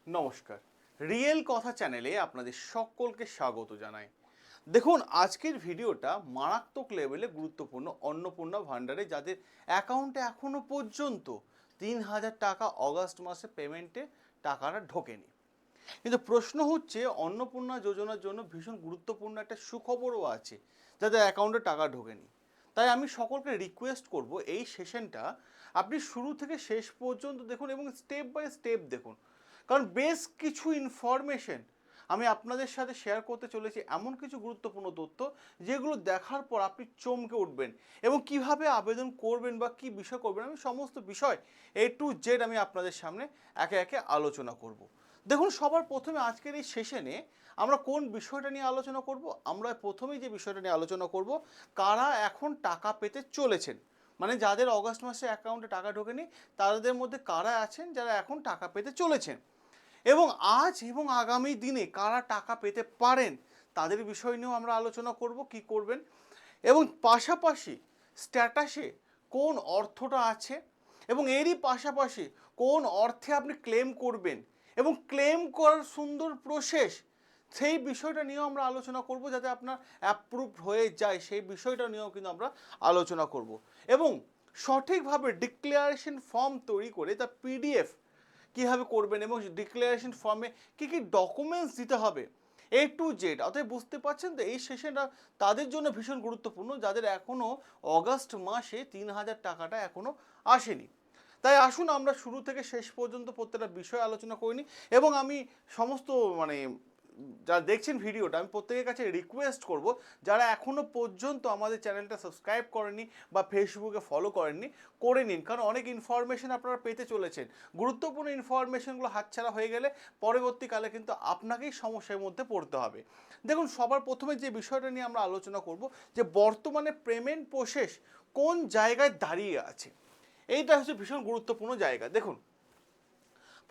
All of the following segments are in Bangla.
নমস্কার, রিয়েল কথা চ্যানেলে আপনাদের সকলকে স্বাগত জানাই। দেখুন, আজকের ভিডিওটা মারাত্মক লেভেলে গুরুত্বপূর্ণ। অন্নপূর্ণা ভান্ডারে যাদের অ্যাকাউন্টে এখনো পর্যন্ত ৩,০০০ টাকা অগাস্ট মাসে পেমেন্টে টাকাটা ঢোকেনি। কিন্তু প্রশ্ন হচ্ছে, অন্নপূর্ণা যোজনার জন্য ভীষণ গুরুত্বপূর্ণ একটা সুখবরও আছে যাদের অ্যাকাউন্টে টাকা ঢোকেনি। তাই আমি সকলকে রিকোয়েস্ট করব, এই সেশনটা আপনি শুরু থেকে শেষ পর্যন্ত দেখুন এবং স্টেপ বাই স্টেপ দেখুন, কারণ বেশ কিছু ইনফরমেশন আমি আপনাদের সাথে শেয়ার করতে চলেছি, এমন কিছু গুরুত্বপূর্ণ তথ্য যেগুলো দেখার পর আপনি চমকে উঠবেন এবং কিভাবে আবেদন করবেন বা কি বিষয় করবেন, আমি সমস্ত বিষয় A to Z আমি আপনাদের সামনে একে একে আলোচনা করব। দেখুন, সবার প্রথমে আজকের এই সেশনে আমরা কোন বিষয়টা নিয়ে আলোচনা করব? আমরা প্রথমেই যে বিষয়টা নিয়ে আলোচনা করব, কারা এখন টাকা পেতে চলেছেন, মানে যাদের অগাস্ট মাসে অ্যাকাউন্টে টাকা ঢোকেনি তাদের মধ্যে কারা আছেন যারা এখন টাকা পেতে চলেছেন, এবং আজ এবং আগামী দিনে কারা টাকা পেতে পারেন তাদের বিষয় নিয়েও আমরা আলোচনা করব, কি করবেন, এবং পাশাপাশি স্ট্যাটাসে কোন অর্থটা আছে এবং এরই পাশাপাশি কোন অর্থে আপনি ক্লেম করবেন এবং ক্লেম করার সুন্দর প্রসেস, সেই বিষয়টা নিয়েও আমরা আলোচনা করব, যাতে আপনার অ্যাপ্রুভ হয়ে যায় সেই বিষয়টা নিয়েও কিন্তু আমরা আলোচনা করব। এবং সঠিকভাবে ডিক্লারেশন ফর্ম তৈরি করে তার PDF কীভাবে করবেন এবং ডিক্লারেশন ফর্মে কী কী ডকুমেন্টস দিতে হবে A to Z। অতএব বুঝতে পারছেন তো, এই সেশনটা তাদের জন্য ভীষণ গুরুত্বপূর্ণ যাদের এখনও অগাস্ট মাসে ৩,০০০ টাকাটা এখনও আসেনি। তাই আসুন আমরা শুরু থেকে শেষ পর্যন্ত প্রত্যেকটা বিষয় আলোচনা করিনি, এবং আমি সমস্ত মানে যারা দেখছেন ভিডিওটা, আমি প্রত্যেকের কাছে রিকোয়েস্ট করব, যারা এখনও পর্যন্ত আমাদের চ্যানেলটা সাবস্ক্রাইব করেননি বা ফেসবুকে ফলো করেননি, করে নিন, কারণ অনেক ইনফরমেশন আপনারা পেতে চলেছেন। গুরুত্বপূর্ণ ইনফরমেশনগুলো হাতছাড়া হয়ে গেলে পরবর্তীকালে কিন্তু আপনাকেই সমস্যার মধ্যে পড়তে হবে। দেখুন, সবার প্রথমে যে বিষয়টা নিয়ে আমরা আলোচনা করব, যে বর্তমানে পেমেন্ট প্রসেস কোন জায়গায় দাঁড়িয়ে আছে, এইটা হচ্ছে ভীষণ গুরুত্বপূর্ণ জায়গা। দেখুন,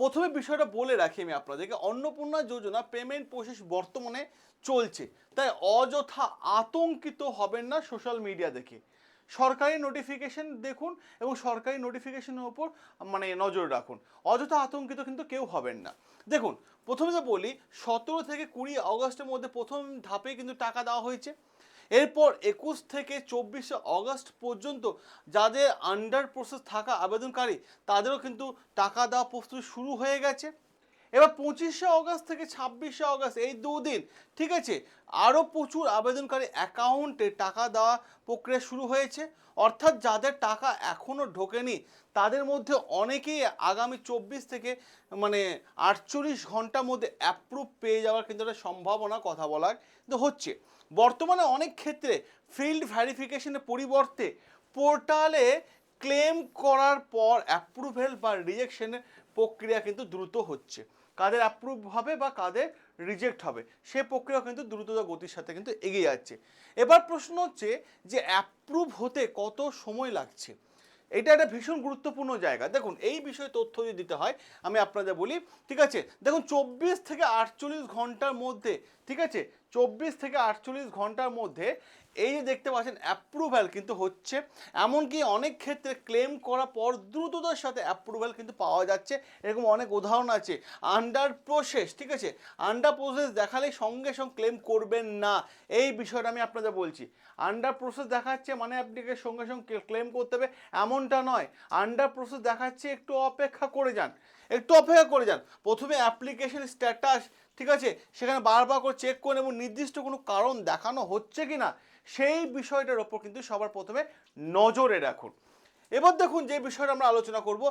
প্রথমে বিষয়টা বলে রাখি আমি আপনাদেরকে, অন্নপূর্ণা যোজনা পেমেন্ট প্রসেস বর্তমানে চলছে, তাই অযথা আতঙ্কিত হবেন না সোশ্যাল মিডিয়া দেখে। সরকারি নোটিফিকেশন দেখুন এবং সরকারি নোটিফিকেশনের উপর মানে নজর রাখুন, অযথা আতঙ্কিত কিন্তু কেউ হবেন না। দেখুন, প্রথমে তো বলি, 17 থেকে 20 অগস্টের মধ্যে প্রথম ধাপে কিন্তু টাকা দেওয়া হয়েছে। এরপর 21 থেকে 24 অগস্ট পর্যন্ত যাদের আন্ডার প্রসেস থাকা আবেদনকারী তাদেরও কিন্তু টাকা দেওয়া প্রস্তুতি শুরু হয়ে গেছে। এবার 25 অগস্ট থেকে 26 অগস্ট এই দুদিন, ঠিক আছে, আরও প্রচুর আবেদনকারী অ্যাকাউন্টে টাকা দেওয়া প্রক্রিয়া শুরু হয়েছে। অর্থাৎ যাদের টাকা এখনও ঢোকেনি তাদের মধ্যে অনেকেই আগামী 24 থেকে মানে 48 ঘন্টার মধ্যে অ্যাপ্রুভ পেয়ে যাওয়ার কিন্তু একটা সম্ভাবনা কথা বলার কিন্তু হচ্ছে। বর্তমানে অনেক ক্ষেত্রে ফিল্ড ভ্যারিফিকেশনের পরিবর্তে পোর্টালে ক্লেম করার পর অ্যাপ্রুভেল বা রিজেকশনের প্রক্রিয়া কিন্তু দ্রুত হচ্ছে। কাদের অ্যাপ্রুভ হবে বা কাদের রিজেক্ট হবে সে প্রক্রিয়া কিন্তু দ্রুততা গতির সাথে কিন্তু এগিয়ে যাচ্ছে। এবার প্রশ্ন হচ্ছে যে অ্যাপ্রুভ হতে কত সময় লাগছে, এটা একটা ভীষণ গুরুত্বপূর্ণ জায়গা। দেখুন, এই বিষয়ে তথ্য যদি দিতে হয় আমি আপনাদের বলি, ঠিক আছে, দেখুন 24 থেকে 48 ঘন্টার মধ্যে, ঠিক আছে, 24 থেকে 48 ঘন্টার মধ্যে এই যে দেখতে পাচ্ছেন অ্যাপ্রুভ্যাল কিন্তু হচ্ছে। এমনকি অনেক ক্ষেত্রে ক্লেম করার পর দ্রুততার সাথে অ্যাপ্রুভ্যাল কিন্তু পাওয়া যাচ্ছে, এরকম অনেক উদাহরণ আছে। আন্ডার প্রসেস, ঠিক আছে, আন্ডার প্রসেস দেখালেই সঙ্গে সঙ্গে ক্লেম করবেন না, এই বিষয়টা আমি আপনাদের বলছি। আন্ডার প্রসেস দেখাচ্ছে মানে আপনাকে সঙ্গে সঙ্গে ক্লেম করতে হবে এমনটা নয়। আন্ডার প্রসেস দেখাচ্ছে, একটু অপেক্ষা করে যান, একটু অপেক্ষা করে যান। প্রথমে অ্যাপ্লিকেশন স্ট্যাটাস, ঠিক আছে, সেখানে বারবার করে চেক করুন এবং নির্দিষ্ট কোনো কারণ দেখানো হচ্ছে কি না সেই বিষয়টার ওপর কিন্তু সবার প্রথমে নজরে রাখুন। এবার দেখুন, যে বিষয়টা আমরা আলোচনা করব,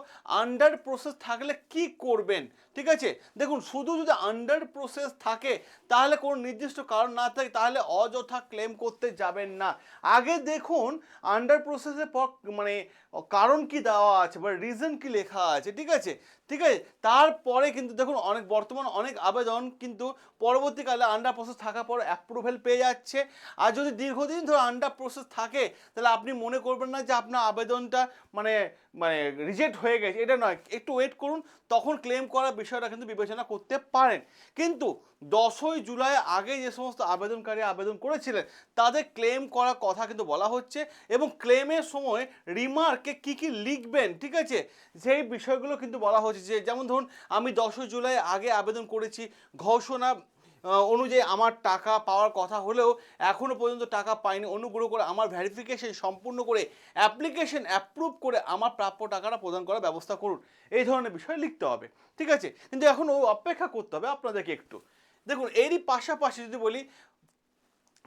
আন্ডার প্রসেস থাকলে কি করবেন, ঠিক আছে। দেখুন, শুধু যদি আন্ডার প্রসেস থাকে তাহলে কোনো নির্দিষ্ট কারণ না থাকে তাহলে অযথা ক্লেম করতে যাবেন না। আগে দেখুন আন্ডার প্রসেসের পর মানে কারণ কি দেওয়া আছে বা রিজন কি লেখা আছে, ঠিক আছে, ঠিক আছে, তারপরে কিন্তু দেখুন অনেক বর্তমান অনেক আবেদন কিন্তু পরবর্তীকালে আন্ডার প্রসেস থাকার পর অ্যাপ্রুভেল পেয়ে যাচ্ছে। আর যদি দীর্ঘদিন ধরে আন্ডার প্রসেস থাকে তাহলে আপনি মনে করবেন না যে আপনার আবেদনটা মানে মানে রিজেক্ট হয়ে গেছে এটা নয়, একটু ওয়েট করুন, তখন ক্লেম করার বিষয়টা কিন্তু বিবেচনা করতে পারেন। কিন্তু 10ই জুলাই আগে যে সমস্ত আবেদনকারী আবেদন করেছিলেন তাদের ক্লেম করার কথা কিন্তু বলা হচ্ছে, এবং ক্লেমের সময় রিমার্কে কি কি লিখবেন, ঠিক আছে, সেই বিষয়গুলো কিন্তু বলা হচ্ছে। যে যেমন ধরুন আমি 10ই জুলাই আগে আবেদন করেছি, ঘোষণা অনুযায়ী আমার টাকা পাওয়ার কথা হলেও এখনও পর্যন্ত টাকা পাইনি, অনুগ্রহ করে আমার ভেরিফিকেশন সম্পূর্ণ করে অ্যাপ্লিকেশন অ্যাপ্রুভ করে আমার প্রাপ্য টাকাটা প্রদান করার ব্যবস্থা করুন, এই ধরনের বিষয় লিখতে হবে, ঠিক আছে। কিন্তু এখন অপেক্ষা করতে হবে আপনাদেরকে একটু। দেখুন এরই পাশাপাশি যদি বলি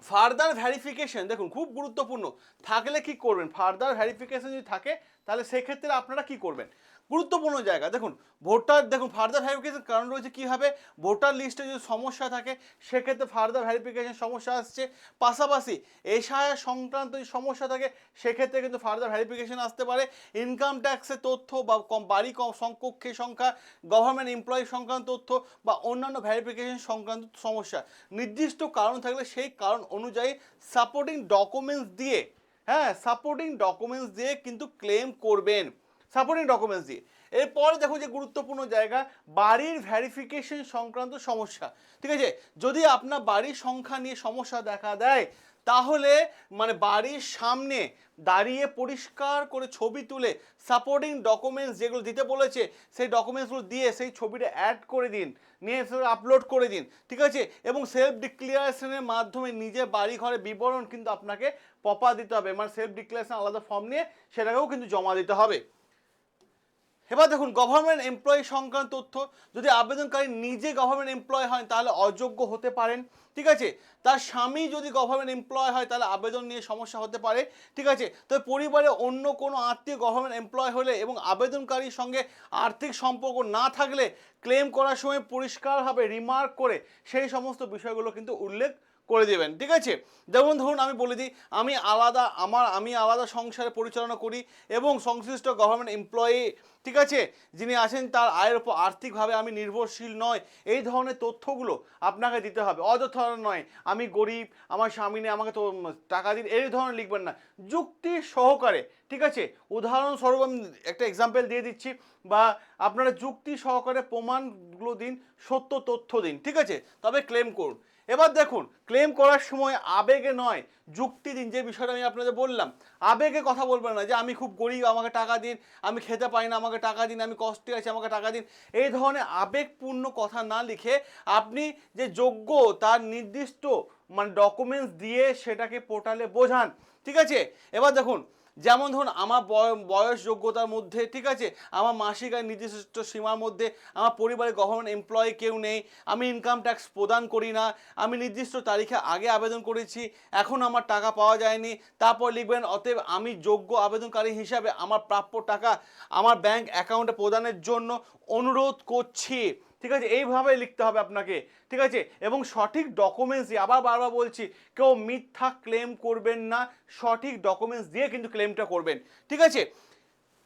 ফার্দার ভেরিফিকেশন, দেখুন খুব গুরুত্বপূর্ণ, থাকলে কি করবেন, ফার্দার ভেরিফিকেশন যদি থাকে তাহলে সেক্ষেত্রে আপনারা কি করবেন, গুরুত্বপূর্ণ জায়গা। দেখুন ভোটার, দেখুন ফার্দার ভেরিফিকেশন কারণ রয়েছে কী হবে, ভোটার লিস্টে যদি সমস্যা থাকে সেক্ষেত্রে ফার্দার ভেরিফিকেশন সমস্যা আসছে, পাশাপাশি এসআইআর সংক্রান্ত যদি সমস্যা থাকে সেক্ষেত্রে কিন্তু ফার্দার ভেরিফিকেশন আসতে পারে, ইনকাম ট্যাক্সের তথ্য বা বাড়ি কক্ষের সংখ্যা, গভর্নমেন্ট এমপ্লয়ি সংক্রান্ত তথ্য বা অন্যান্য ভেরিফিকেশন সংক্রান্ত সমস্যা, নির্দিষ্ট কারণ থাকলে সেই কারণ অনুযায়ী সাপোর্টিং ডকুমেন্টস দিয়ে, হ্যাঁ সাপোর্টিং ডকুমেন্টস দিয়ে কিন্তু ক্লেম করবেন, সাপোর্টিং ডকুমেন্টস দিয়ে। এরপরে দেখো যে গুরুত্বপূর্ণ জায়গা, বাড়ির ভেরিফিকেশন সংক্রান্ত সমস্যা, ঠিক আছে, যদি আপনার বাড়ির সংখ্যা নিয়ে সমস্যা দেখা দেয় তাহলে মানে বাড়ির সামনে দাঁড়িয়ে পরিষ্কার করে ছবি তুলে সাপোর্টিং ডকুমেন্টস যেগুলো দিতে বলেছে সেই ডকুমেন্টসগুলো দিয়ে সেই ছবিটা অ্যাড করে দিন, নিয়ে আপলোড করে দিন, ঠিক আছে, এবং সেলফ ডিক্লারেশনের মাধ্যমে নিজের বাড়ি ঘরের বিবরণ কিন্তু আপনাকে প্রপার দিতে হবে, মানে সেলফ ডিক্লারেশন আলাদা ফর্ম নিয়ে সেটাকেও কিন্তু জমা দিতে হবে। এবার দেখুন গভর্নমেন্ট এমপ্লয়ি সংক্রান্ত তথ্য, যদি আবেদনকারী নিজে গভর্নমেন্ট এমপ্লয় হয় তাহলে অযোগ্য হতে পারেন, ঠিক আছে, তার স্বামী যদি গভর্নমেন্ট এমপ্লয় হয় তাহলে আবেদন নিয়ে সমস্যা হতে পারে, ঠিক আছে, তবে পরিবারে অন্য কোনো আত্মীয় গভর্নমেন্ট এমপ্লয় হলে এবং আবেদনকারীর সঙ্গে আর্থিক সম্পর্ক না থাকলে ক্লেম করার সময় পরিষ্কারভাবে রিমার্ক করে সেই সমস্ত বিষয়গুলো কিন্তু উল্লেখ করে দেবেন, ঠিক আছে। যেমন ধরুন আমি বলে দিই আমি আলাদা সংসারে পরিচালনা করি এবং সংশ্লিষ্ট গভর্নমেন্ট এমপ্লয়ি, ঠিক আছে, যিনি আছেন তার আয়ের উপর আর্থিকভাবে আমি নির্ভরশীল নয়, এই ধরনের তথ্যগুলো আপনাকে দিতে হবে, অযথা নয় আমি গরিব আমার স্বামী নেই আমাকে তো টাকা দিন এই ধরনের লিখবেন না, যুক্তি সহকারে, ঠিক আছে, উদাহরণস্বরূপ আমি একটা এক্সাম্পল দিয়ে দিচ্ছি, বা আপনারা যুক্তি সহকারে প্রমাণগুলো দিন, সত্য তথ্য দিন, ঠিক আছে, তবে ক্লেম করুন। এবার দেখুন ক্লেম করার সময় আবেগে নয় যুক্তি দিন, যে বিষয়টা আমি আপনাদের বললাম, আবেগে কথা বলবেন না যে আমি খুব গরিব আমাকে টাকা দিন, আমি খেতে পাই না আমাকে টাকা দিন, আমি কষ্টে আছি আমাকে টাকা দিন, এই ধরনের আবেগপূর্ণ কথা না লিখে আপনি যে যোগ্য তার নির্দিষ্ট মানে ডকুমেন্টস দিয়ে সেটাকে পোর্টালে বোঝান, ঠিক আছে। এবার দেখুন যেমন ধরুন আমার বয়স যোগ্যতার মধ্যে, ঠিক আছে, আমার মাসিক আয় নির্দিষ্ট সীমার মধ্যে, আমার পরিবারে গভর্নমেন্ট এমপ্লয়ি কেউ নেই, আমি ইনকাম ট্যাক্স প্রদান করি না, আমি নির্দিষ্ট তারিখে আগে আবেদন করেছি এখন আমার টাকা পাওয়া যায়নি, তারপর লিখবেন অতএব আমি যোগ্য আবেদনকারী হিসাবে আমার প্রাপ্য টাকা আমার ব্যাংক অ্যাকাউন্টে প্রদানের জন্য অনুরোধ করছি, ঠিক আছে, এইভাবে লিখতে হবে আপনাকে, ঠিক আছে, এবং সঠিক ডকুমেন্টস দিয়ে, আবার বারবার বলছি কেউ মিথ্যা ক্লেম করবেন না, সঠিক ডকুমেন্টস দিয়ে কিন্তু ক্লেমটা করবেন, ঠিক আছে।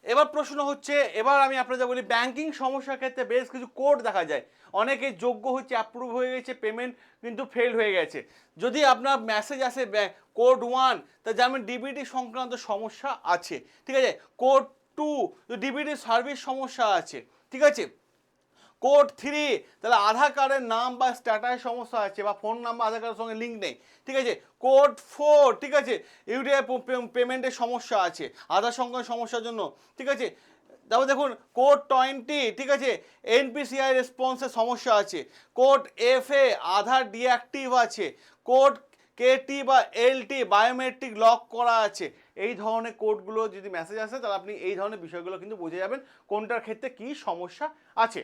এবার প্রশ্ন হচ্ছে, এবার আমি আপনাদের বলি ব্যাংকিং সমস্যার ক্ষেত্রে বেশ কিছু কোড দেখা যায়, অনেকে যোগ্য হচ্ছে অ্যাপ্রুভ হয়ে গেছে পেমেন্ট কিন্তু ফেল হয়ে গেছে, যদি আপনার মেসেজ আসে কোড 1 তা যেমন ডিবিটি সংক্রান্ত সমস্যা আছে, ঠিক আছে, কোড 2 ডিবিটি সার্ভিস সমস্যা আছে, ঠিক আছে, কোড 3 তাহলে আধার কার্ডের নাম বা স্ট্যাটাস সমস্যা আছে বা ফোন নাম্বার আধার কার্ডের সঙ্গে লিঙ্ক নেই, ঠিক আছে, কোড 4 ঠিক আছে ইউডিআই পেমেন্টের সমস্যা আছে আধার সংক্রান্ত সমস্যার জন্য, ঠিক আছে। তারপর দেখুন কোড 20 ঠিক আছে এনপিসিআই রেসপন্সের সমস্যা আছে, কোড এফএ আধার ডিঅ্যাক্টিভ আছে, কোড কেটি বা এলটি বায়োমেট্রিক লক করা আছে, এই ধরনের কোডগুলো যদি মেসেজ আসে তাহলে আপনি এই ধরনের বিষয়গুলো কিন্তু বুঝে যাবেন কোনটার ক্ষেত্রে কী সমস্যা আছে।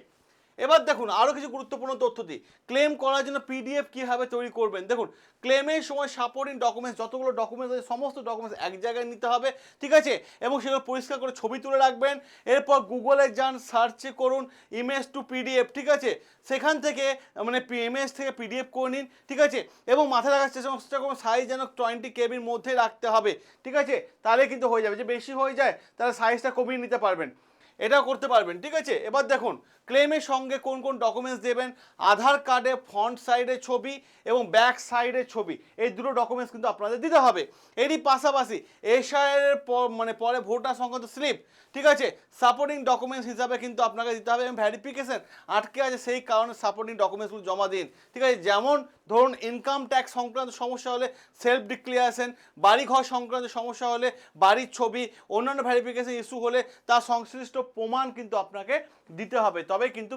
এবার দেখুন আরও কিছু গুরুত্বপূর্ণ তথ্য দিই, ক্লেম করার জন্য পিডিএফ কীভাবে তৈরি করবেন। দেখুন ক্লেমের সময় সাপোর্টিং ডকুমেন্টস যতগুলো ডকুমেন্টস আছে সমস্ত ডকুমেন্টস এক জায়গায় নিতে হবে, ঠিক আছে, এবং সেগুলো পরিষ্কার করে ছবি তুলে রাখবেন, এরপর গুগলে যান সার্চে করুন ইমেজ টু পিডিএফ, ঠিক আছে, সেখান থেকে মানে ইমেজ থেকে পিডিএফ করে নিন, ঠিক আছে, এবং মাথায় রাখার চেষ্টা করুন সাইজ যেন 20 কেবির মধ্যে রাখতে হবে, ঠিক আছে, তাহলে কিন্তু হয়ে যাবে, যে বেশি হয়ে যায় তাহলে সাইজটা কমিয়ে নিতে পারবেন। এটাও করতে পারবেন, ঠিক আছে। এবার দেখুন ক্লেমের সঙ্গে কোন কোন ডকুমেন্টস দেবেন, আধার কার্ডে ফ্রন্ট সাইডের ছবি এবং ব্যাক সাইডের ছবি, এই দুটো ডকুমেন্টস কিন্তু আপনাদের দিতে হবে। এরই পাশাপাশি এসআইয়ের মানে পরে ভোটার সংক্রান্ত স্লিপ, ঠিক আছে, সাপোর্টিং ডকুমেন্টস হিসাবে কিন্তু আপনাকে দিতে হবে। এবং ভ্যারিফিকেশন আটকে আছে সেই কারণে সাপোর্টিং ডকুমেন্টসগুলো জমা দিন, ঠিক আছে। যেমন ধরুন ইনকাম ট্যাক্স সংক্রান্ত সমস্যা হলে সেলফ ডিক্লিয়ারেশন, বাড়ি ঘর সংক্রান্ত সমস্যা হলে বাড়ির ছবি, অন্যান্য ভ্যারিফিকেশন ইস্যু হলে তার সংশ্লিষ্ট প্রমাণ কিন্তু আপনাকে দিতে হবে, তবে কিন্তু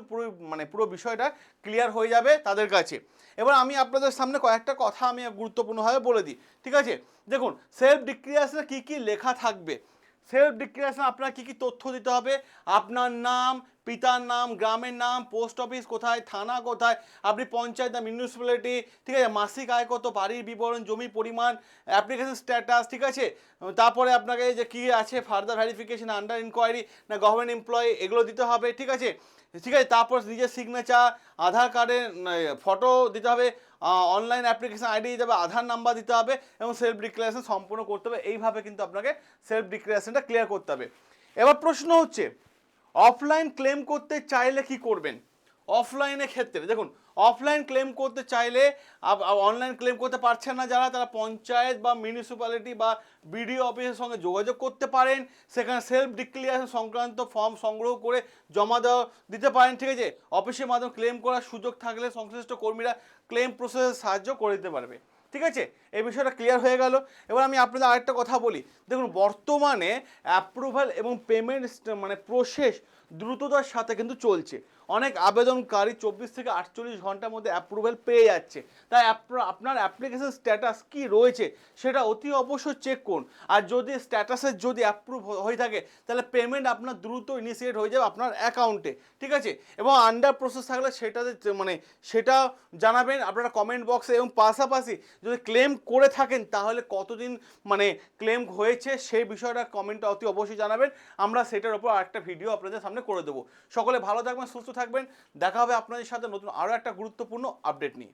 পুরো বিষয়টা ক্লিয়ার হয়ে যাবে তাদের কাছে। এবার আমি আপনাদের সামনে কয়েকটা কথা আমি গুরুত্বপূর্ণভাবে বলে দিই, ঠিক আছে। দেখুন সেলফ ডিক্লিয়ারেশনে কী কী লেখা থাকবে, সেলফ ডিক্লারেশন আপনার কী কী তথ্য দিতে হবে, আপনার নাম, পিতার নাম, গ্রামের নাম, পোস্ট অফিস কোথায়, থানা কোথায়, আপনি পঞ্চায়েত না মিউনিসিপ্যালিটি, ঠিক আছে, মাসিক আয় কত, বাড়ির বিবরণ, জমির পরিমাণ, অ্যাপ্লিকেশন স্ট্যাটাস, ঠিক আছে। তারপরে আপনাকে যে কী আছে ফার্দার ভ্যারিফিকেশন, আন্ডার ইনকোয়ারি না গভর্নমেন্ট এমপ্লয়ি, এগুলো দিতে হবে, ঠিক আছে, ঠিক আছে। তারপর নিজের সিগনেচার, আধার কার্ডের ফটো দিতে হবে, অনলাইন অ্যাপ্লিকেশন আইডি দিতে হবে, আধার নাম্বার দিতে হবে এবং সেলফ ডিক্লারেশন সম্পূর্ণ করতে হবে। এইভাবে কিন্তু আপনাকে সেলফ ডিক্লারেশনটা ক্লিয়ার করতে হবে। এবার প্রশ্ন হচ্ছে অফলাইন ক্লেম করতে চাইলে কি করবেন। অফলাইনের ক্ষেত্রে দেখুন অফলাইন ক্লেম করতে চাইলে অনলাইন ক্লেম করতে পারছেন না যারা, তারা পঞ্চায়েত বা মিউনিসিপ্যালিটি বা বিডিও অফিসের সঙ্গে যোগাযোগ করতে পারেন, সেখানে সেলফ ডিক্লিয়ারেশন সংক্রান্ত ফর্ম সংগ্রহ করে জমা দেওয়া দিতে পারেন, ঠিক আছে। অফিসের মাধ্যমে ক্লেম করার সুযোগ থাকলে সংশ্লিষ্ট কর্মীরা ক্লেম প্রসেসে সাহায্য করে দিতে পারবে, ঠিক আছে। এই বিষয়টা ক্লিয়ার হয়ে গেল। এবার আমি আপনাদের আরেকটা কথা বলি, দেখুন বর্তমানে অ্যাপ্রুভাল এবং পেমেন্ট প্রসেস দ্রুততার সাথে কিন্তু চলছে। অনেক আবেদনকারী 24 থেকে 48 ঘন্টার মধ্যে অ্যাপ্রুভাল পেয়ে যাচ্ছে। তাই আপনার অ্যাপ্লিকেশন স্ট্যাটাস কি রয়েছে সেটা অতি অবশ্যই চেক করুন। আর যদি স্ট্যাটাসের যদি অ্যাপ্রুভ হয়ে থাকে তাহলে পেমেন্ট আপনার দ্রুত ইনিশিয়েট হয়ে যাবে আপনার অ্যাকাউন্টে, ঠিক আছে। এবং আন্ডার প্রসেস থাকলে সেটা জানাবেন আপনারা কমেন্ট বক্সে। এবং পাশাপাশি যদি ক্লেম করে থাকেন তাহলে কতদিন ক্লেম হয়েছে সেই বিষয়টা কমেন্টে অতি অবশ্যই জানাবেন, আমরা সেটার উপর আরেকটা ভিডিও আপনাদের সামনে করে দেবো। সকলে ভালো থাকবেন, সুস্থ থাকবেন, দেখা হবে আপনাদের সাথে নতুন আরও একটা গুরুত্বপূর্ণ আপডেট নিয়ে।